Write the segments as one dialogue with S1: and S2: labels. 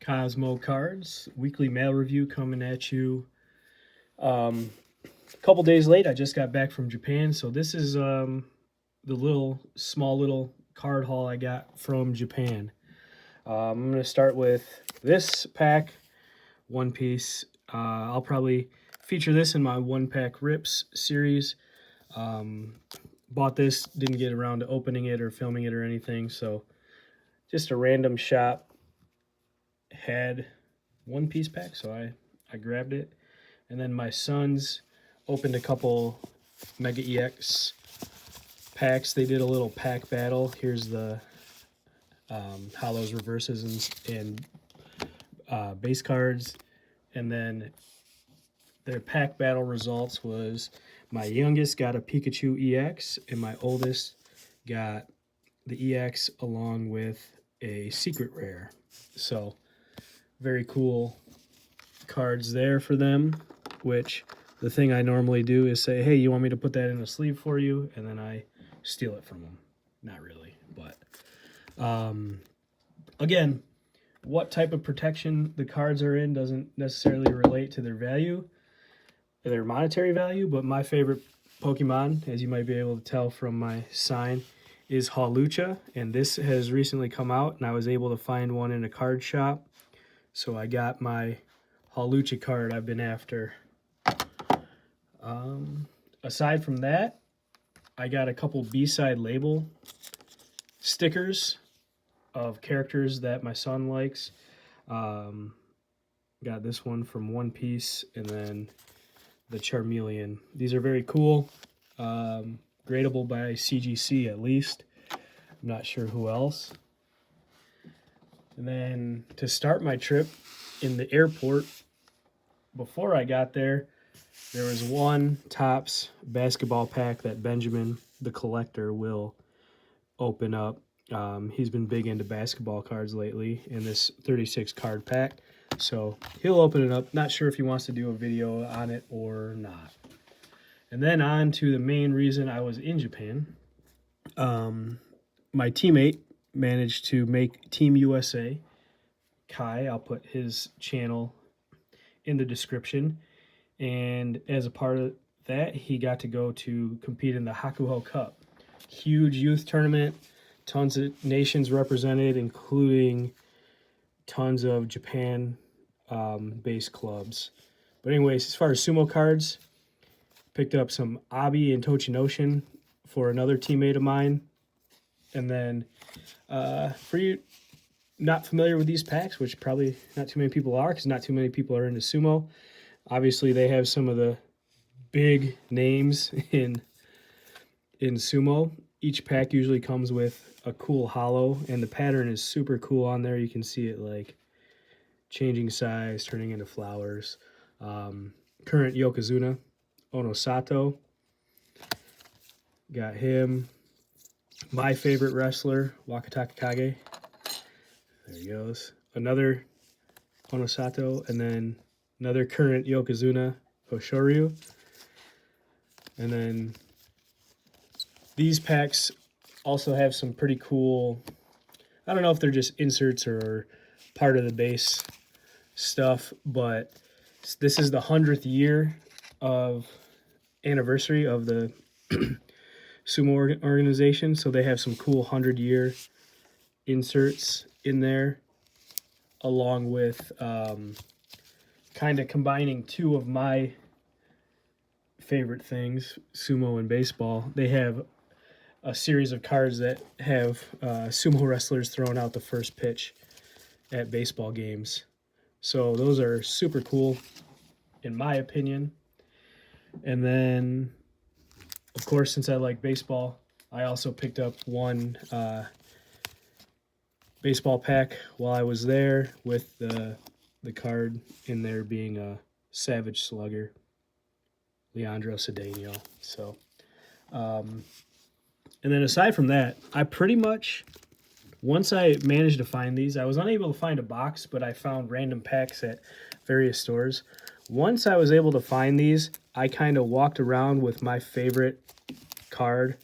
S1: Cosmo Cards weekly mail review coming at you. A couple days late. I just got back from Japan, so this is the small little card haul I got from Japan. I'm gonna start with this pack, One Piece. I'll probably feature this in my one pack rips series. Um, Bought this, didn't get around to opening it or filming it or anything, so just a random shop had One Piece pack, so I grabbed it. And then my sons opened a couple Mega EX packs. They did a little pack battle. Here's the hollows, reverses, and base cards. And then their pack battle results was my youngest got a Pikachu EX, and my oldest got the EX along with a secret rare. So very cool cards there for them, which the thing I normally do is say, hey, you want me to put that in a sleeve for you? And then I steal it from them. Not really, but again, what type of protection the cards are in doesn't necessarily relate to their value, their monetary value, but my favorite Pokemon, as you might be able to tell from my sign, is Hawlucha, and this has recently come out, and I was able to find one in a card shop, so I got my Hawlucha card I've been after. Aside from that, I got a couple B-side label stickers of characters that my son likes. Got this one from One Piece, and then the Charmeleon. These are very cool. Gradable by CGC at least. I'm not sure who else. And then to start my trip in the airport, before I got there was one Topps basketball pack that Benjamin, the collector, will open up. He's been big into basketball cards lately in this 36 card pack. So he'll open it up. Not sure if he wants to do a video on it or not. And then on to the main reason I was in Japan. My teammate managed to make Team USA. Kai, I'll put his channel in the description. And as a part of that, he got to go to compete in the Hakuho Cup. Huge youth tournament, tons of nations represented, including tons of Japan based clubs. But anyways, as far as sumo cards, picked up some Abi and Tochinoshin for another teammate of mine. And then for you not familiar with these packs, which probably not too many people are because not too many people are into sumo, obviously they have some of the big names in sumo. Each pack usually comes with a cool hollow, and the pattern is super cool on there. You can see it like changing size, turning into flowers. Current Yokozuna, Onosato. Got him. My favorite wrestler, Wakataka Kage. There he goes. Another Onosato, and then another current Yokozuna, Hoshoryu. And then these packs also have some pretty cool, I don't know if they're just inserts or part of the base stuff, but this is the 100th year of anniversary of the sumo organization, so they have some cool 100-year inserts in there, along with kind of combining two of my favorite things, sumo and baseball. They have a series of cards that have sumo wrestlers throwing out the first pitch at baseball games. So those are super cool, in my opinion. And then, of course, since I like baseball, I also picked up one baseball pack while I was there, with the card in there being a Savage Slugger, Leandro Cedeno. So, and then aside from that, I pretty much, once I managed to find these, I was unable to find a box, but I found random packs at various stores. Once I was able to find these, I kind of walked around with my favorite card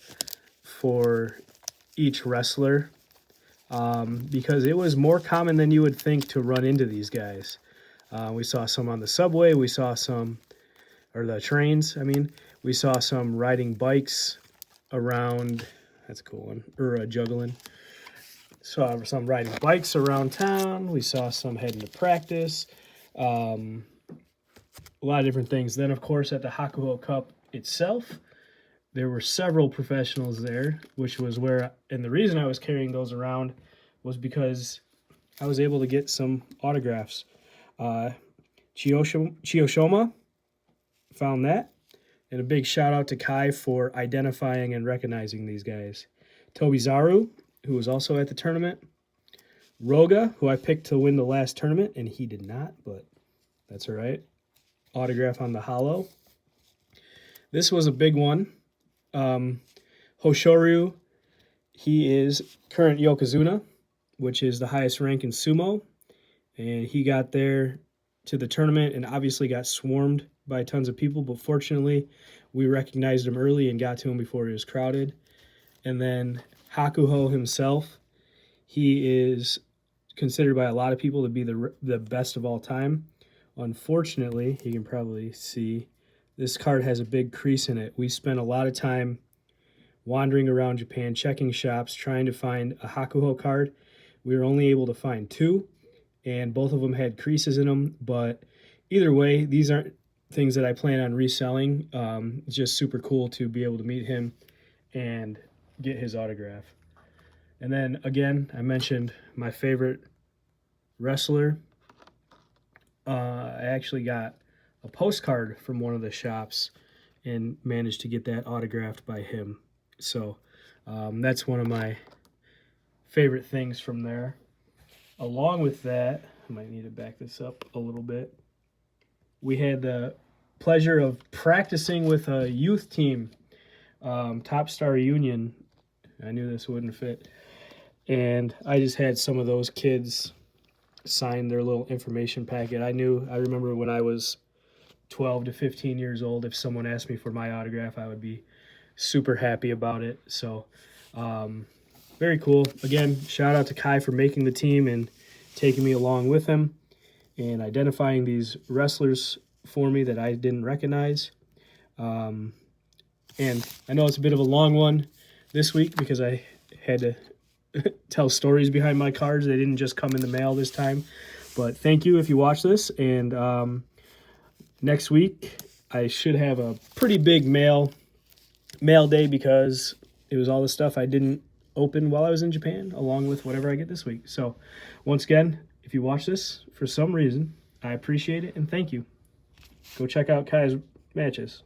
S1: for each wrestler because it was more common than you would think to run into these guys. We saw some on the subway. We saw some, or the trains, I mean. We saw some riding bikes around, that's a cool one, or juggling. Saw some riding bikes around town. We saw some heading to practice. A lot of different things. Then, of course, at the Hakuho Cup itself, there were several professionals there, which was where, and the reason I was carrying those around was because I was able to get some autographs. Chiyoshima found that. And a big shout out to Kai for identifying and recognizing these guys. Tobizaru, who was also at the tournament. Roga, who I picked to win the last tournament, and he did not, but that's all right. Autograph on the hollow. This was a big one. Hoshoryu, he is current Yokozuna, which is the highest rank in sumo. And he got there to the tournament and obviously got swarmed by tons of people, but fortunately we recognized him early and got to him before he was crowded. And then Hakuho himself, he is considered by a lot of people to be the best of all time. Unfortunately, you can probably see this card has a big crease in it. We spent a lot of time wandering around Japan, checking shops, trying to find a Hakuho card. We were only able to find 2, and both of them had creases in them. But either way, these aren't things that I plan on reselling. It's just super cool to be able to meet him and get his autograph. And then again, I mentioned my favorite wrestler. I actually got a postcard from one of the shops and managed to get that autographed by him. So that's one of my favorite things from there. Along with that, I might need to back this up a little bit. We had the pleasure of practicing with a youth team, Top Star Union. I knew this wouldn't fit. And I just had some of those kids sign their little information packet. I remember when I was 12 to 15 years old, if someone asked me for my autograph, I would be super happy about it. So very cool. Again, shout out to Kai for making the team and taking me along with him and identifying these wrestlers for me that I didn't recognize. And I know it's a bit of a long one this week because I had to tell stories behind my cards. They didn't just come in the mail this time. But thank you if you watch this. And next week, I should have a pretty big mail day because it was all the stuff I didn't open while I was in Japan, along with whatever I get this week. So once again, if you watch this for some reason, I appreciate it and thank you. Go check out Kai's matches.